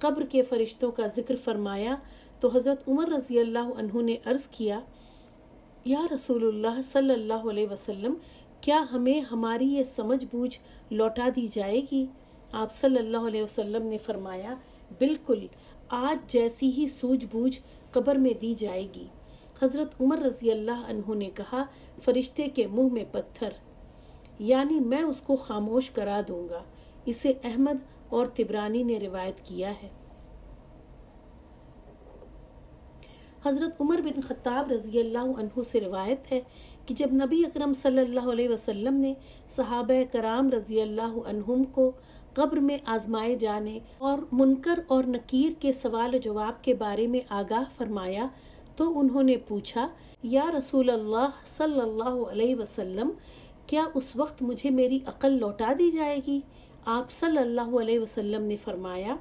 قبر کے فرشتوں کا ذکر فرمایا تو حضرت عمر رضی اللہ عنہ نے عرض کیا، یا رسول اللہ صلی اللہ علیہ وسلم، کیا ہمیں ہماری یہ سمجھ بوجھ لوٹا دی جائے گی؟ آپ صلی اللہ علیہ وسلم نے فرمایا، بالکل، آج جیسی ہی سوجھ بوجھ قبر میں دی جائے گی۔ حضرت عمر رضی اللہ عنہ نے کہا، فرشتے کے منہ میں پتھر، یعنی میں اس کو خاموش کرا دوں گا۔ اسے احمد اور طبرانی نے روایت کیا ہے۔ حضرت عمر بن خطاب رضی اللہ عنہ سے روایت ہے کہ جب نبی اکرم صلی اللہ علیہ وسلم نے صحابہ کرام رضی اللہ عنہم کو قبر میں آزمائے جانے اور منکر اور نکیر کے سوال و جواب کے بارے میں آگاہ فرمایا تو انہوں نے پوچھا، یا رسول اللہ صلی اللہ علیہ وسلم، کیا اس وقت مجھے میری عقل لوٹا دی جائے گی؟ آپ صلی اللہ علیہ وسلم نے فرمایا،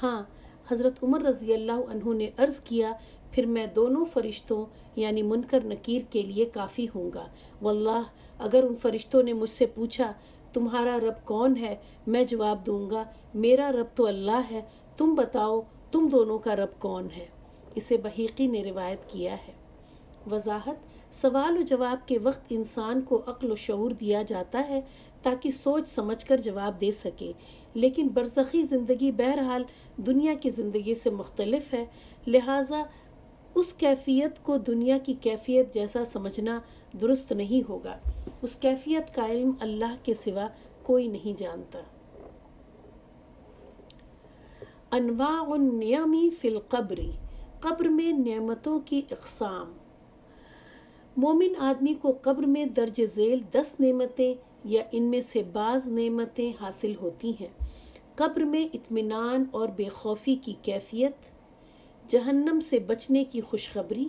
ہاں۔ حضرت عمر رضی اللہ عنہ نے عرض کیا، پھر میں دونوں فرشتوں یعنی منکر نکیر کے لیے کافی ہوں گا۔ واللہ اگر ان فرشتوں نے مجھ سے پوچھا تمہارا رب کون ہے، میں جواب دوں گا میرا رب تو اللہ ہے، تم بتاؤ تم دونوں کا رب کون ہے۔ اسے بحیقی نے روایت کیا ہے۔ وضاحت: سوال و جواب کے وقت انسان کو عقل و شعور دیا جاتا ہے تاکہ سوچ سمجھ کر جواب دے سکے، لیکن برزخی زندگی بہرحال دنیا کی زندگی سے مختلف ہے، لہٰذا اس کیفیت کو دنیا کی کیفیت جیسا سمجھنا درست نہیں ہوگا۔ اس کیفیت کا علم اللہ کے سوا کوئی نہیں جانتا۔ انواع النعم فی القبر، قبر میں نعمتوں کی اقسام۔ مومن آدمی کو قبر میں درج ذیل 10 نعمتیں یا ان میں سے بعض نعمتیں حاصل ہوتی ہیں۔ قبر میں اطمینان اور بے خوفی کی کیفیت، جہنم سے بچنے کی خوشخبری،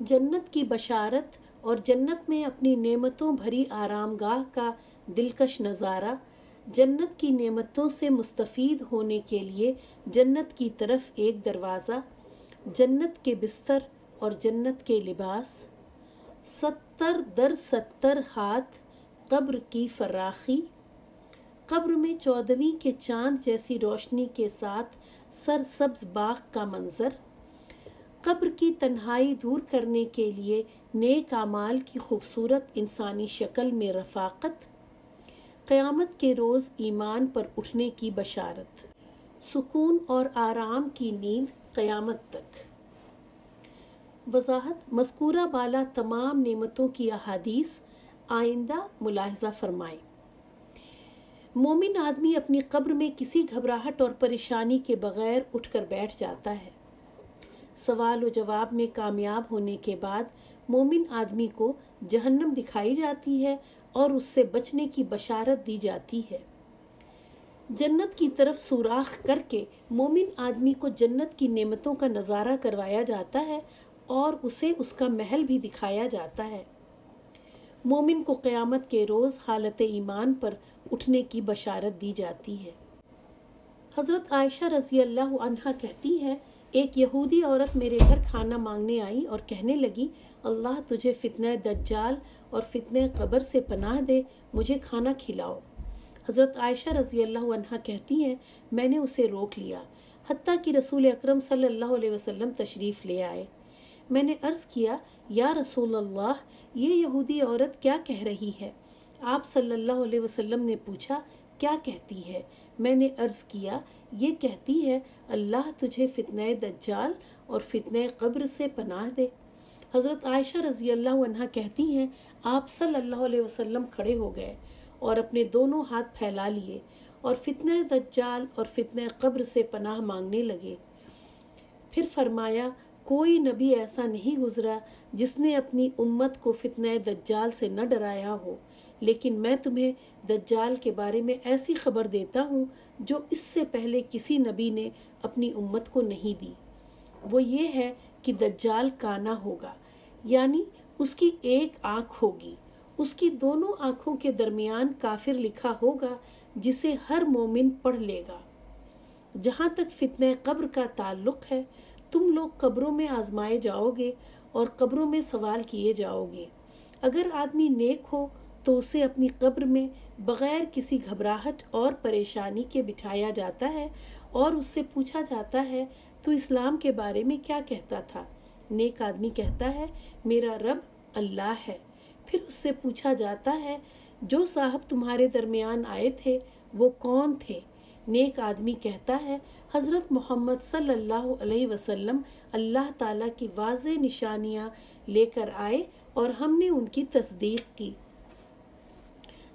جنت کی بشارت اور جنت میں اپنی نعمتوں بھری آرام گاہ کا دلکش نظارہ، جنت کی نعمتوں سے مستفید ہونے کے لیے جنت کی طرف ایک دروازہ، جنت کے بستر اور جنت کے لباس، 70 در 70 ہاتھ قبر کی فراخی، قبر میں 14ویں کے چاند جیسی روشنی کے ساتھ سرسبز باغ کا منظر، قبر کی تنہائی دور کرنے کے لیے نیک اعمال کی خوبصورت انسانی شکل میں رفاقت، قیامت کے روز ایمان پر اٹھنے کی بشارت، سکون اور آرام کی نیند قیامت تک۔ وضاحت: مذکورہ بالا تمام نعمتوں کی احادیث آئندہ ملاحظہ فرمائیں۔ مومن آدمی اپنی قبر میں کسی گھبراہٹ اور پریشانی کے بغیر اٹھ کر بیٹھ جاتا ہے۔ سوال و جواب میں کامیاب ہونے کے بعد مومن آدمی کو جہنم دکھائی جاتی ہے اور اس سے بچنے کی بشارت دی جاتی ہے۔ جنت کی طرف سوراخ کر کے مومن آدمی کو جنت کی نعمتوں کا نظارہ کروایا جاتا ہے اور اسے اس کا محل بھی دکھایا جاتا ہے۔ مومن کو قیامت کے روز حالت ایمان پر اٹھنے کی بشارت دی جاتی ہے۔ حضرت عائشہ رضی اللہ عنہا کہتی ہے، ایک یہودی عورت میرے گھر کھانا مانگنے آئی اور کہنے لگی، اللہ تجھے فتنہ دجال اور فتنہ قبر سے پناہ دے، مجھے کھانا کھلاؤ۔ حضرت عائشہ رضی اللہ عنہا کہتی ہیں، میں نے اسے روک لیا حتیٰ کہ رسول اکرم صلی اللہ علیہ وسلم تشریف لے آئے۔ میں نے عرض کیا، یا رسول اللہ، یہ یہودی عورت کیا کہہ رہی ہے؟ آپ صلی اللہ علیہ وسلم نے پوچھا، کیا کہتی ہے؟ میں نے عرض کیا، یہ کہتی ہے اللہ تجھے فتنہ دجال اور فتنہ قبر سے پناہ دے۔ حضرت عائشہ رضی اللہ عنہا کہتی ہیں، آپ صلی اللہ علیہ وسلم کھڑے ہو گئے اور اپنے دونوں ہاتھ پھیلا لیے اور فتنہ دجال اور فتنہ قبر سے پناہ مانگنے لگے۔ پھر فرمایا، کوئی نبی ایسا نہیں گزرا جس نے اپنی امت کو فتنہ دجال سے نہ ڈرایا ہو، لیکن میں تمہیں دجال کے بارے میں ایسی خبر دیتا ہوں جو اس سے پہلے کسی نبی نے اپنی امت کو نہیں دی۔ وہ یہ ہے کہ دجال کانا ہوگا، یعنی اس کی ایک آنکھ ہوگی، اس کی دونوں آنکھوں کے درمیان کافر لکھا ہوگا جسے ہر مومن پڑھ لے گا۔ جہاں تک فتنہ قبر کا تعلق ہے، تم لوگ قبروں میں آزمائے جاؤ گے اور قبروں میں سوال کیے جاؤ گے۔ اگر آدمی نیک ہو تو اسے اپنی قبر میں بغیر کسی گھبراہٹ اور پریشانی کے بٹھایا جاتا ہے اور اس سے پوچھا جاتا ہے تو اسلام کے بارے میں کیا کہتا تھا؟ نیک آدمی کہتا ہے میرا رب اللہ ہے۔ پھر اس سے پوچھا جاتا ہے جو صاحب تمہارے درمیان آئے تھے وہ کون تھے؟ نیک آدمی کہتا ہے حضرت محمد صلی اللہ علیہ وسلم اللہ تعالیٰ کی واضح نشانیاں لے کر آئے اور ہم نے ان کی تصدیق کی۔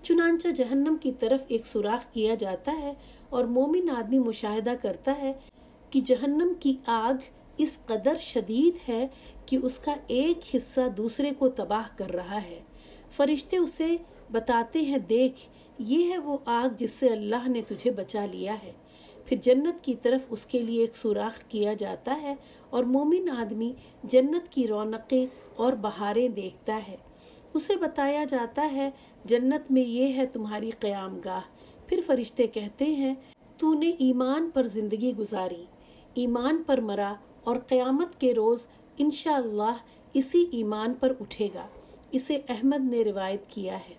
چنانچہ جہنم کی طرف ایک سوراخ کیا جاتا ہے اور مومن آدمی مشاہدہ کرتا ہے کہ جہنم کی آگ اس قدر شدید ہے کہ اس کا ایک حصہ دوسرے کو تباہ کر رہا ہے۔ فرشتے اسے بتاتے ہیں دیکھ یہ ہے وہ آگ جس سے اللہ نے تجھے بچا لیا ہے۔ پھر جنت کی طرف اس کے لیے ایک سوراخ کیا جاتا ہے اور مومن آدمی جنت کی رونقیں اور بہاریں دیکھتا ہے۔ اسے بتایا جاتا ہے جنت میں یہ ہے تمہاری قیام گاہ۔ پھر فرشتے کہتے ہیں تو نے ایمان پر زندگی گزاری، ایمان پر مرا اور قیامت کے روز انشاءاللہ اسی ایمان پر اٹھے گا۔ اسے احمد نے روایت کیا ہے۔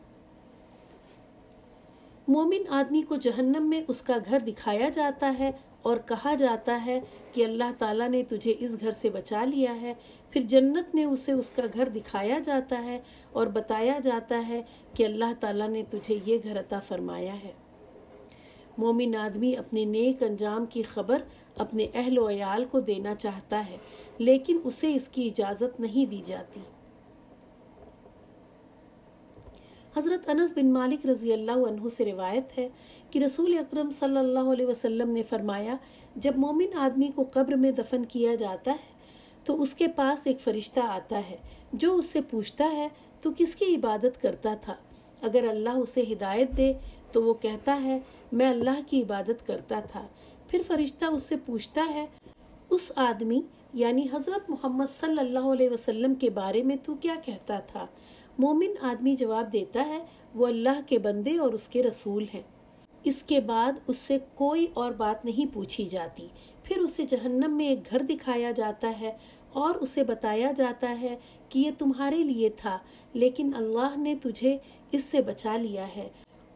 مومن آدمی کو جہنم میں اس کا گھر دکھایا جاتا ہے اور کہا جاتا ہے کہ اللہ تعالیٰ نے تجھے اس گھر سے بچا لیا ہے۔ پھر جنت میں اسے اس کا گھر دکھایا جاتا ہے اور بتایا جاتا ہے کہ اللہ تعالیٰ نے تجھے یہ گھر عطا فرمایا ہے۔ مومن آدمی اپنے نیک انجام کی خبر اپنے اہل و عیال کو دینا چاہتا ہے لیکن اسے اس کی اجازت نہیں دی جاتی۔ حضرت انس بن مالک رضی اللہ عنہ سے روایت ہے کہ رسول اکرم صلی اللہ علیہ وسلم نے فرمایا جب مومن آدمی کو قبر میں دفن کیا جاتا ہے تو اس کے پاس ایک فرشتہ آتا ہے جو اس سے پوچھتا ہے تو کس کی عبادت کرتا تھا؟ اگر اللہ اسے ہدایت دے تو وہ کہتا ہے میں اللہ کی عبادت کرتا تھا۔ پھر فرشتہ اس سے پوچھتا ہے اس آدمی یعنی حضرت محمد صلی اللہ علیہ وسلم کے بارے میں تو کیا کہتا تھا؟ مومن آدمی جواب دیتا ہے وہ اللہ کے بندے اور اس کے رسول ہیں۔ اس کے بعد اس سے کوئی اور بات نہیں پوچھی جاتی۔ پھر اسے جہنم میں ایک گھر دکھایا جاتا ہے اور اسے بتایا جاتا ہے کہ یہ تمہارے لیے تھا لیکن اللہ نے تجھے اس سے بچا لیا ہے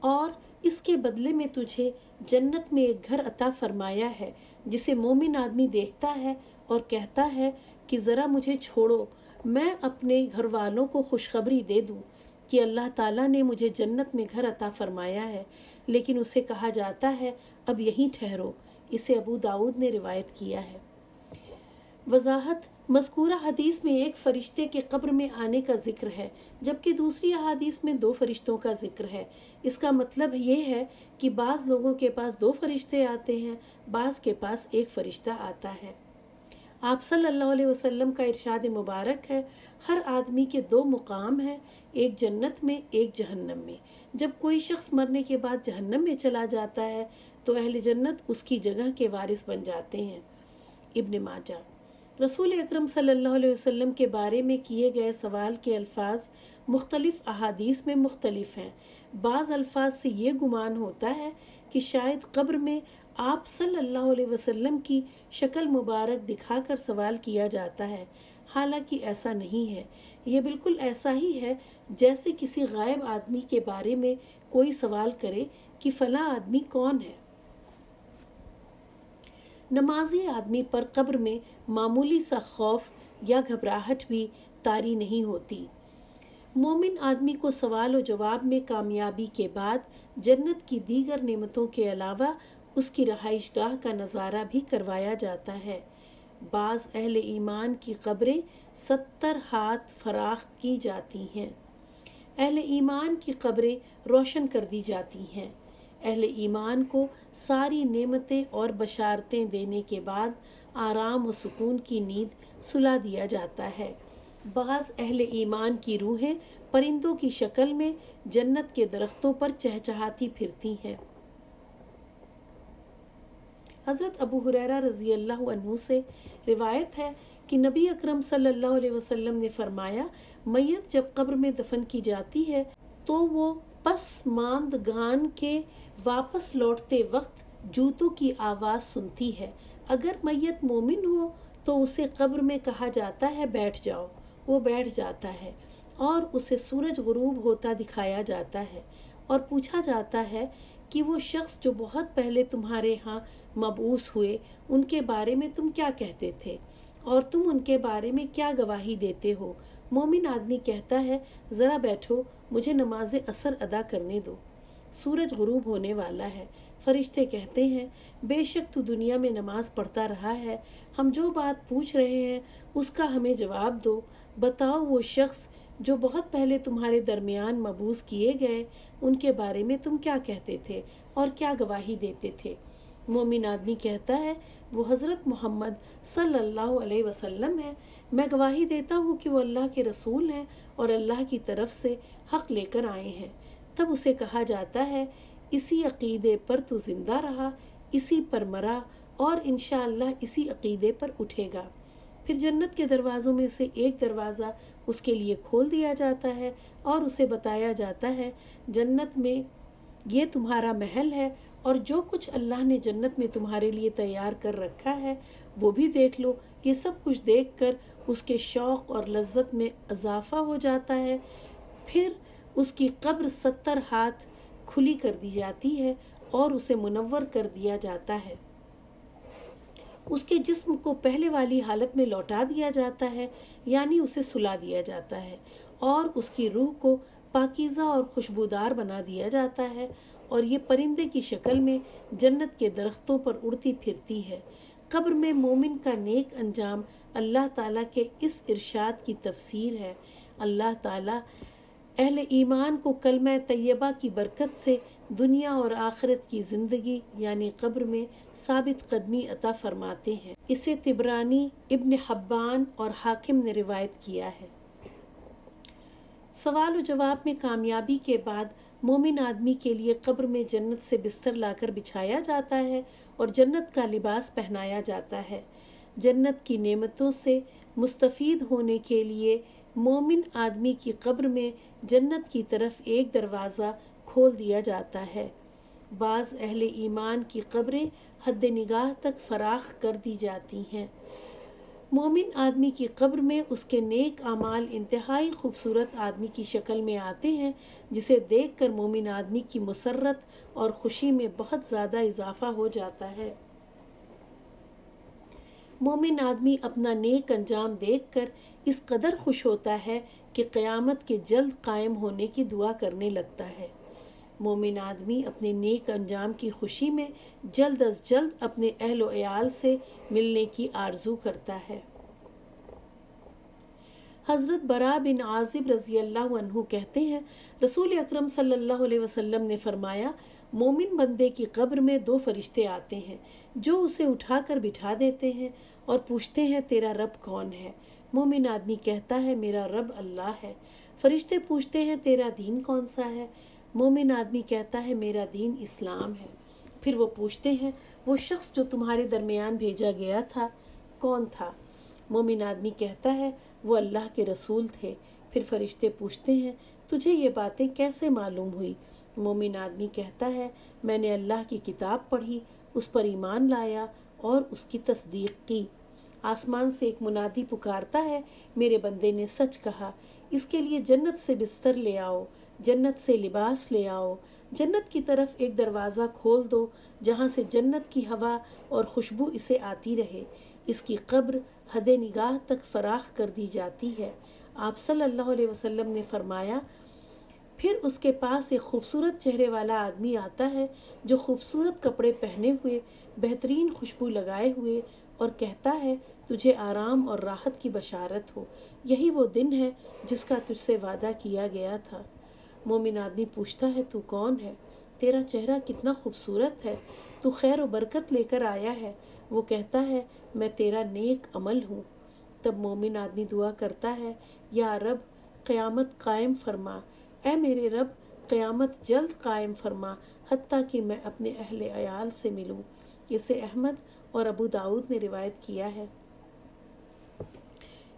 اور اس کے بدلے میں تجھے جنت میں ایک گھر عطا فرمایا ہے، جسے مومن آدمی دیکھتا ہے اور کہتا ہے کہ ذرا مجھے چھوڑو، میں اپنے گھر والوں کو خوشخبری دے دوں کہ اللہ تعالیٰ نے مجھے جنت میں گھر عطا فرمایا ہے، لیکن اسے کہا جاتا ہے اب یہیں ٹھہرو۔ اسے ابو داؤد نے روایت کیا ہے۔ وضاحت: مذکورہ حدیث میں ایک فرشتے کے قبر میں آنے کا ذکر ہے جبکہ دوسری احادیث میں 2 فرشتوں کا ذکر ہے۔ اس کا مطلب یہ ہے کہ بعض لوگوں کے پاس 2 فرشتے آتے ہیں، بعض کے پاس 1 فرشتہ آتا ہے۔ آپ صلی اللہ علیہ وسلم کا ارشاد مبارک ہے ہر آدمی کے 2 مقام ہیں، ایک جنت میں ایک جہنم میں۔ جب کوئی شخص مرنے کے بعد جہنم میں چلا جاتا ہے تو اہل جنت اس کی جگہ کے وارث بن جاتے ہیں۔ ابن ماجہ۔ رسول اکرم صلی اللہ علیہ وسلم کے بارے میں کیے گئے سوال کے الفاظ مختلف احادیث میں مختلف ہیں۔ بعض الفاظ سے یہ گمان ہوتا ہے کہ شاید قبر میں آپ صلی اللہ علیہ وسلم کی شکل مبارک دکھا کر سوال کیا جاتا ہے، حالانکہ ایسا نہیں ہے۔ یہ بالکل ایسا ہی ہے جیسے کسی غائب آدمی کے بارے میں کوئی سوال کرے کہ فلاں آدمی کون ہے۔ نمازی آدمی پر قبر میں معمولی سا خوف یا گھبراہٹ بھی طاری نہیں ہوتی۔ مومن آدمی کو سوال و جواب میں کامیابی کے بعد جنت کی دیگر نعمتوں کے علاوہ اس کی رہائش گاہ کا نظارہ بھی کروایا جاتا ہے۔ بعض اہل ایمان کی قبریں 70 ہاتھ فراخ کی جاتی ہیں۔ اہل ایمان کی قبریں روشن کر دی جاتی ہیں۔ اہل ایمان کو ساری نعمتیں اور بشارتیں دینے کے بعد آرام و سکون کی نیند سلا دیا جاتا ہے۔ بعض اہل ایمان کی روحیں پرندوں کی شکل میں جنت کے درختوں پر چہچہاتی پھرتی ہیں۔ حضرت ابو ہریرہ رضی اللہ عنہ سے روایت ہے کہ نبی اکرم صلی اللہ علیہ وسلم نے فرمایا میت جب قبر میں دفن کی جاتی ہے تو وہ پسماندگان کے واپس لوٹتے وقت جوتوں کی آواز سنتی ہے۔ اگر میت مومن ہو تو اسے قبر میں کہا جاتا ہے بیٹھ جاؤ، وہ بیٹھ جاتا ہے اور اسے سورج غروب ہوتا دکھایا جاتا ہے اور پوچھا جاتا ہے کہ وہ شخص جو بہت پہلے تمہارے ہاں مبعوث ہوئے ان کے بارے میں تم کیا کہتے تھے اور تم ان کے بارے میں کیا گواہی دیتے ہو؟ مومن آدمی کہتا ہے ذرا بیٹھو، مجھے نماز عصر ادا کرنے دو، سورج غروب ہونے والا ہے۔ فرشتے کہتے ہیں بے شک تو دنیا میں نماز پڑھتا رہا ہے، ہم جو بات پوچھ رہے ہیں اس کا ہمیں جواب دو۔ بتاؤ وہ شخص جو بہت پہلے تمہارے درمیان مبعوث کیے گئے ان کے بارے میں تم کیا کہتے تھے اور کیا گواہی دیتے تھے؟ مومن آدمی کہتا ہے وہ حضرت محمد صلی اللہ علیہ وسلم ہے، میں گواہی دیتا ہوں کہ وہ اللہ کے رسول ہیں اور اللہ کی طرف سے حق لے کر آئے ہیں۔ تب اسے کہا جاتا ہے اسی عقیدے پر تو زندہ رہا، اسی پر مرا اور انشاءاللہ اسی عقیدے پر اٹھے گا۔ پھر جنت کے دروازوں میں سے ایک دروازہ اس کے لیے کھول دیا جاتا ہے اور اسے بتایا جاتا ہے جنت میں یہ تمہارا محل ہے اور جو کچھ اللہ نے جنت میں تمہارے لیے تیار کر رکھا ہے وہ بھی دیکھ لو۔ یہ سب کچھ دیکھ کر اس کے شوق اور لذت میں اضافہ ہو جاتا ہے۔ پھر اس کی قبر 70 ہاتھ کھلی کر دی جاتی ہے اور اسے منور کر دیا جاتا ہے۔ اس کے جسم کو پہلے والی حالت میں لوٹا دیا جاتا ہے، یعنی اسے سلا دیا جاتا ہے، اور اس کی روح کو پاکیزہ اور خوشبودار بنا دیا جاتا ہے، اور یہ پرندے کی شکل میں جنت کے درختوں پر اڑتی پھرتی ہے۔ قبر میں مومن کا نیک انجام اللہ تعالیٰ کے اس ارشاد کی تفسیر ہے۔ اللہ تعالیٰ اہل ایمان کو کلمہ طیبہ کی برکت سے دنیا اور آخرت کی زندگی یعنی قبر میں ثابت قدمی عطا فرماتے ہیں۔ اسے طبرانی، ابن حبان اور حاکم نے روایت کیا ہے۔ سوال و جواب میں کامیابی کے بعد مومن آدمی کے لیے قبر میں جنت سے بستر لا کر بچھایا جاتا ہے اور جنت کا لباس پہنایا جاتا ہے۔ جنت کی نعمتوں سے مستفید ہونے کے لیے مومن آدمی کی قبر میں جنت کی طرف ایک دروازہ کھول دیا جاتا ہے۔ بعض اہل ایمان کی قبریں حد نگاہ تک فراخ کر دی جاتی ہیں۔ مومن آدمی کی قبر میں اس کے نیک اعمال انتہائی خوبصورت آدمی کی شکل میں آتے ہیں، جسے دیکھ کر مومن آدمی کی مسرت اور خوشی میں بہت زیادہ اضافہ ہو جاتا ہے۔ مومن آدمی اپنا نیک انجام دیکھ کر اس قدر خوش ہوتا ہے کہ قیامت کے جلد قائم ہونے کی دعا کرنے لگتا ہے۔ مومن آدمی اپنے نیک انجام کی خوشی میں جلد از جلد اپنے اہل و عیال سے ملنے کی آرزو کرتا ہے۔ حضرت براء بن عازب رضی اللہ عنہ کہتے ہیں رسول اکرم صلی اللہ علیہ وسلم نے فرمایا مومن بندے کی قبر میں 2 فرشتے آتے ہیں جو اسے اٹھا کر بٹھا دیتے ہیں اور پوچھتے ہیں تیرا رب کون ہے؟ مومن آدمی کہتا ہے میرا رب اللہ ہے۔ فرشتے پوچھتے ہیں تیرا دین کون سا ہے؟ مومن آدمی کہتا ہے میرا دین اسلام ہے۔ پھر وہ پوچھتے ہیں وہ شخص جو تمہارے درمیان بھیجا گیا تھا کون تھا؟ مومن آدمی کہتا ہے وہ اللہ کے رسول تھے۔ پھر فرشتے پوچھتے ہیں تجھے یہ باتیں کیسے معلوم ہوئی؟ مومن آدمی کہتا ہے میں نے اللہ کی کتاب پڑھی، اس پر ایمان لایا اور اس کی تصدیق کی۔ آسمان سے ایک منادی پکارتا ہے میرے بندے نے سچ کہا، اس کے لیے جنت سے بستر لے آؤ، جنت سے لباس لے آؤ، جنت کی طرف ایک دروازہ کھول دو جہاں سے جنت کی ہوا اور خوشبو اسے آتی رہے۔ اس کی قبر حد نگاہ تک فراخ کر دی جاتی ہے۔ آپ صلی اللہ علیہ وسلم نے فرمایا پھر اس کے پاس ایک خوبصورت چہرے والا آدمی آتا ہے جو خوبصورت کپڑے پہنے ہوئے، بہترین خوشبو لگائے ہوئے، اور کہتا ہے تجھے آرام اور راحت کی بشارت ہو، یہی وہ دن ہے جس کا تجھ سے وعدہ کیا گیا تھا۔ مومن آدمی پوچھتا ہے تو کون ہے؟ تیرا چہرہ کتنا خوبصورت ہے، تو خیر و برکت لے کر آیا ہے۔ وہ کہتا ہے میں تیرا نیک عمل ہوں۔ تب مومن آدمی دعا کرتا ہے یا رب قیامت قائم فرما، اے میرے رب قیامت جلد قائم فرما حتیٰ کہ میں اپنے اہل عیال سے ملوں۔ اسے احمد اور ابو داؤد نے روایت کیا ہے۔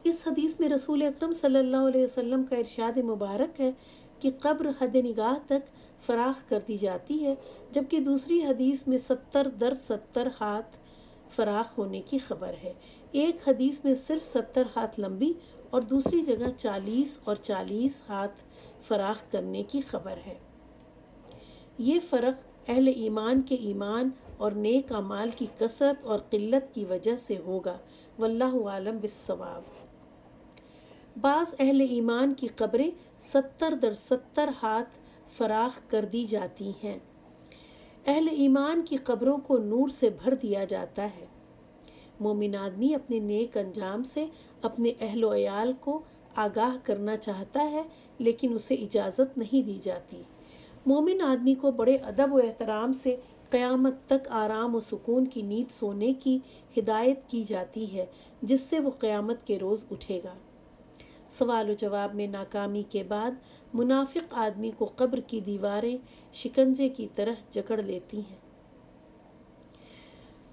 اس حدیث میں رسول اکرم صلی اللہ علیہ وسلم کا ارشاد مبارک ہے کہ قبر حد نگاہ تک فراخ کر دی جاتی ہے، جبکہ دوسری حدیث میں 70 در 70 ہاتھ فراخ ہونے کی خبر ہے۔ ایک حدیث میں صرف 70 ہاتھ لمبی اور دوسری جگہ 40 اور 40 ہاتھ فراخ کرنے کی خبر ہے۔ یہ فرق اہل ایمان کے ایمان اور نیک اعمال کی کثرت اور قلت کی وجہ سے ہوگا۔ واللہ عالم بالصواب۔ بعض اہل ایمان کی قبریں 70 ہاتھ فراخ کر دی جاتی ہیں۔ اہل ایمان کی قبروں کو نور سے بھر دیا جاتا ہے۔ مومن آدمی اپنے نیک انجام سے اپنے اہل و عیال کو آگاہ کرنا چاہتا ہے، لیکن اسے اجازت نہیں دی جاتی۔ مومن آدمی کو بڑے ادب و احترام سے قیامت تک آرام و سکون کی نیند سونے کی ہدایت کی جاتی ہے، جس سے وہ قیامت کے روز اٹھے گا۔ سوال و جواب میں ناکامی کے بعد منافق آدمی کو قبر کی دیواریں شکنجے کی طرح جکڑ لیتی ہیں۔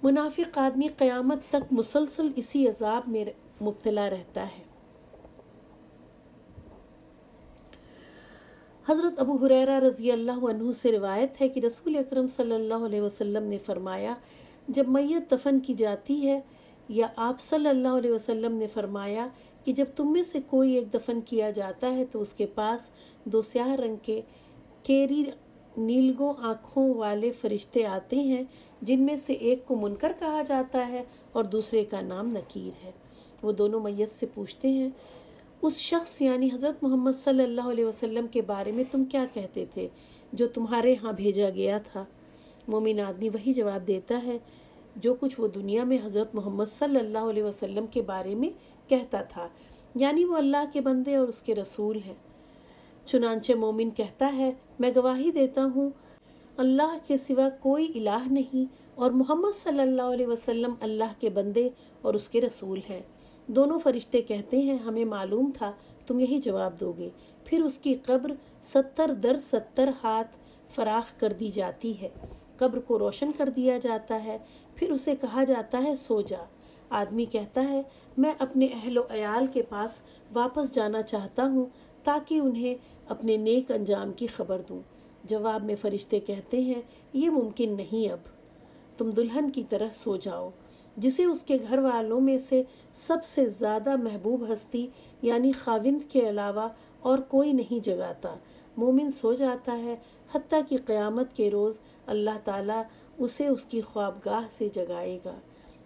منافق آدمی قیامت تک مسلسل اسی عذاب میں مبتلا رہتا ہے۔ حضرت ابو ہریرہ رضی اللہ عنہ سے روایت ہے کہ رسول اکرم صلی اللہ علیہ وسلم نے فرمایا، جب میت دفن کی جاتی ہے، یا آپ صلی اللہ علیہ وسلم نے فرمایا کہ جب تم میں سے کوئی ایک دفن کیا جاتا ہے تو اس کے پاس 2 سیاہ رنگ کے کیری نیلگوں آنکھوں والے فرشتے آتے ہیں، جن میں سے ایک کو منکر کہا جاتا ہے اور دوسرے کا نام نکیر ہے۔ وہ دونوں میت سے پوچھتے ہیں، اس شخص یعنی حضرت محمد صلی اللہ علیہ وسلم کے بارے میں تم کیا کہتے تھے جو تمہارے ہاں بھیجا گیا تھا؟ مومن آدمی وہی جواب دیتا ہے جو کچھ وہ دنیا میں حضرت محمد صلی اللہ علیہ وسلم کے بارے میں کہتا تھا، یعنی وہ اللہ کے بندے اور اس کے رسول ہیں۔ چنانچہ مومن کہتا ہے، میں گواہی دیتا ہوں اللہ کے سوا کوئی الہ نہیں اور محمد صلی اللہ علیہ وسلم اللہ کے بندے اور اس کے رسول ہیں۔ دونوں فرشتے کہتے ہیں، ہمیں معلوم تھا تم یہی جواب دو گے۔ پھر اس کی قبر 70 ہاتھ فراخ کر دی جاتی ہے، قبر کو روشن کر دیا جاتا ہے، پھر اسے کہا جاتا ہے سو جا۔ آدمی کہتا ہے، میں اپنے اہل و عیال کے پاس واپس جانا چاہتا ہوں تاکہ انہیں اپنے نیک انجام کی خبر دوں۔ جواب میں فرشتے کہتے ہیں، یہ ممکن نہیں، اب تم دلہن کی طرح سو جاؤ، جسے اس کے گھر والوں میں سے سب سے زیادہ محبوب ہستی یعنی خاوند کے علاوہ اور کوئی نہیں جگاتا۔ مومن سو جاتا ہے حتیٰ کہ قیامت کے روز اللہ تعالیٰ اسے اس کی خوابگاہ سے جگائے گا۔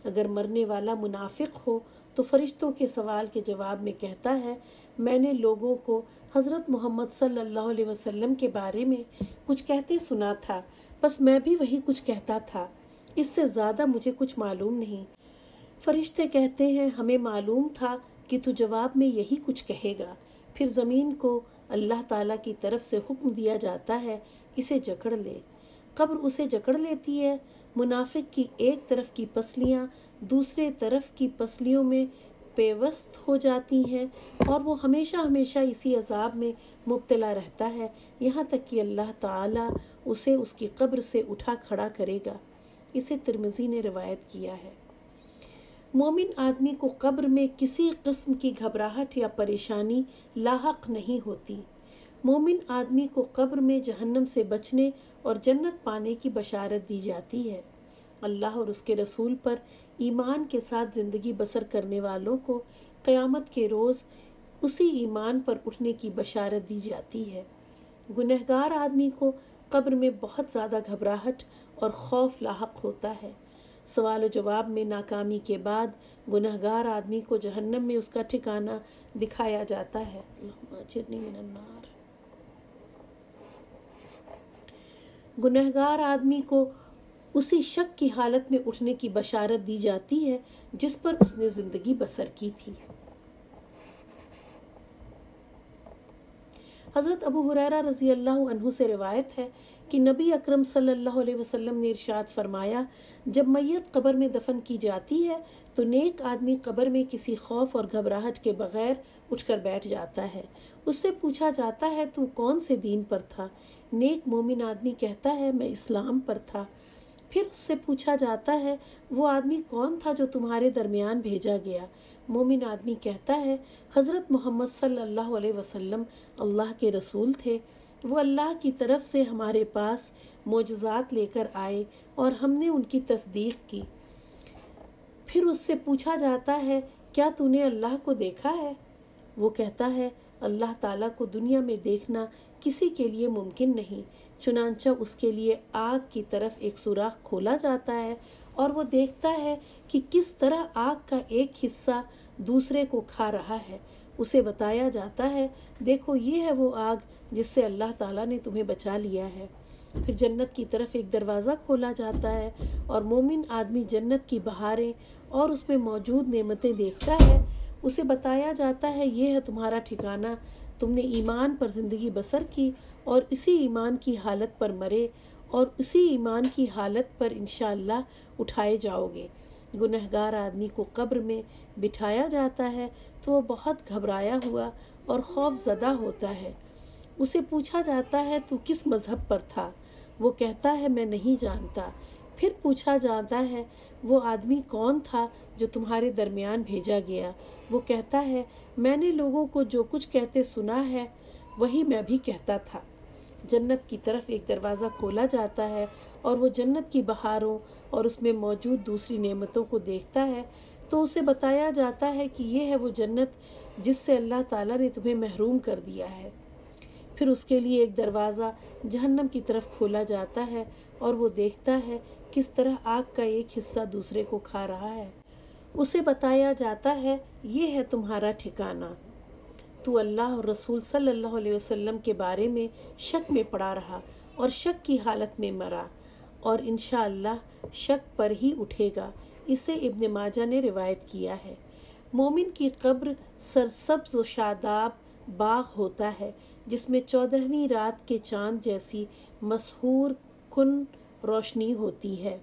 اگر مرنے والا منافق ہو تو فرشتوں کے سوال کے جواب میں کہتا ہے، میں نے لوگوں کو حضرت محمد صلی اللہ علیہ وسلم کے بارے میں کچھ کہتے سنا تھا، بس میں بھی وہی کچھ کہتا تھا، اس سے زیادہ مجھے کچھ معلوم نہیں۔ فرشتے کہتے ہیں، ہمیں معلوم تھا کہ تو جواب میں یہی کچھ کہے گا۔ پھر زمین کو اللہ تعالیٰ کی طرف سے حکم دیا جاتا ہے، اسے جکڑ لے۔ قبر اسے جکڑ لیتی ہے۔ منافق کی ایک طرف کی پسلیاں دوسرے طرف کی پسلیوں میں پیوست ہو جاتی ہیں اور وہ ہمیشہ ہمیشہ اسی عذاب میں مبتلا رہتا ہے، یہاں تک کہ اللہ تعالیٰ اسے اس کی قبر سے اٹھا کھڑا کرے گا۔ اسے ترمذی نے روایت کیا ہے۔ مومن آدمی کو قبر میں کسی قسم کی گھبراہٹ یا پریشانی لاحق نہیں ہوتی۔ مومن آدمی کو قبر میں جہنم سے بچنے اور جنت پانے کی بشارت دی جاتی ہے۔ اللہ اور اس کے رسول پر ایمان کے ساتھ زندگی بسر کرنے والوں کو قیامت کے روز اسی ایمان پر اٹھنے کی بشارت دی جاتی ہے۔ گنہگار آدمی کو قبر میں بہت زیادہ گھبراہٹ اور خوف لاحق ہوتا ہے۔ سوال و جواب میں ناکامی کے بعد گنہگار آدمی کو جہنم میں اس کا ٹھکانہ دکھایا جاتا ہے۔ اللہم اجرنی من النار۔ گنہگار آدمی کو اسی شک کی حالت میں اٹھنے کی بشارت دی جاتی ہے جس پر اس نے زندگی بسر کی تھی۔ حضرت ابو ہریرہ رضی اللہ عنہ سے روایت ہے کہ نبی اکرم صلی اللہ علیہ وسلم نے ارشاد فرمایا، جب میت قبر میں دفن کی جاتی ہے تو نیک آدمی قبر میں کسی خوف اور گھبراہٹ کے بغیر اٹھ کر بیٹھ جاتا ہے۔ اس سے پوچھا جاتا ہے، تو کون سے دین پر تھا؟ نیک مومن آدمی کہتا ہے، میں اسلام پر تھا۔ پھر اس سے پوچھا جاتا ہے، وہ آدمی کون تھا جو تمہارے درمیان بھیجا گیا؟ مومن آدمی کہتا ہے، حضرت محمد صلی اللہ علیہ وسلم اللہ کے رسول تھے، وہ اللہ کی طرف سے ہمارے پاس معجزات لے کر آئے اور ہم نے ان کی تصدیق کی۔ پھر اس سے پوچھا جاتا ہے، کیا تو نے اللہ کو دیکھا ہے؟ وہ کہتا ہے، اللہ تعالیٰ کو دنیا میں دیکھنا کسی کے لیے ممکن نہیں۔ چنانچہ اس کے لیے آگ کی طرف ایک سوراخ کھولا جاتا ہے اور وہ دیکھتا ہے کہ کس طرح آگ کا ایک حصہ دوسرے کو کھا رہا ہے۔ اسے بتایا جاتا ہے دیکھو یہ ہے وہ آگ جس سے اللہ تعالیٰ نے تمہیں بچا لیا ہے۔ پھر جنت کی طرف ایک دروازہ کھولا جاتا ہے اور مومن آدمی جنت کی بہاریں اور اس میں موجود نعمتیں دیکھتا ہے۔ اسے بتایا جاتا ہے یہ ہے تمہارا ٹھکانہ، تم نے ایمان پر زندگی بسر کی اور اسی ایمان کی حالت پر مرے اور اسی ایمان کی حالت پر انشاءاللہ اٹھائے جاؤ گے۔ گنہگار آدمی کو قبر میں بٹھایا جاتا ہے تو وہ بہت گھبرایا ہوا اور خوف زدہ ہوتا ہے۔ اسے پوچھا جاتا ہے تو کس مذہب پر تھا؟ وہ کہتا ہے میں نہیں جانتا۔ پھر پوچھا جاتا ہے وہ آدمی کون تھا جو تمہارے درمیان بھیجا گیا؟ وہ کہتا ہے میں نے لوگوں کو جو کچھ کہتے سنا ہے وہی میں بھی کہتا تھا۔ جنت کی طرف ایک دروازہ کھولا جاتا ہے اور وہ جنت کی بہاروں اور اس میں موجود دوسری نعمتوں کو دیکھتا ہے تو اسے بتایا جاتا ہے کہ یہ ہے وہ جنت جس سے اللہ تعالیٰ نے تمہیں محروم کر دیا ہے۔ پھر اس کے لیے ایک دروازہ جہنم کی طرف کھولا جاتا ہے اور وہ دیکھتا ہے کس طرح آگ کا ایک حصہ دوسرے کو کھا رہا ہے۔ اسے بتایا جاتا ہے یہ ہے تمہارا ٹھکانہ۔ تو اللہ اور رسول صلی اللہ علیہ وسلم کے بارے میں شک میں پڑا رہا اور شک کی حالت میں مرا اور انشاءاللہ شک پر ہی اٹھے گا۔ اسے ابن ماجہ نے روایت کیا ہے۔ مومن کی قبر سرسبز و شاداب باغ ہوتا ہے جس میں 14ویں رات کے چاند جیسی مسحور کن روشنی ہوتی ہے۔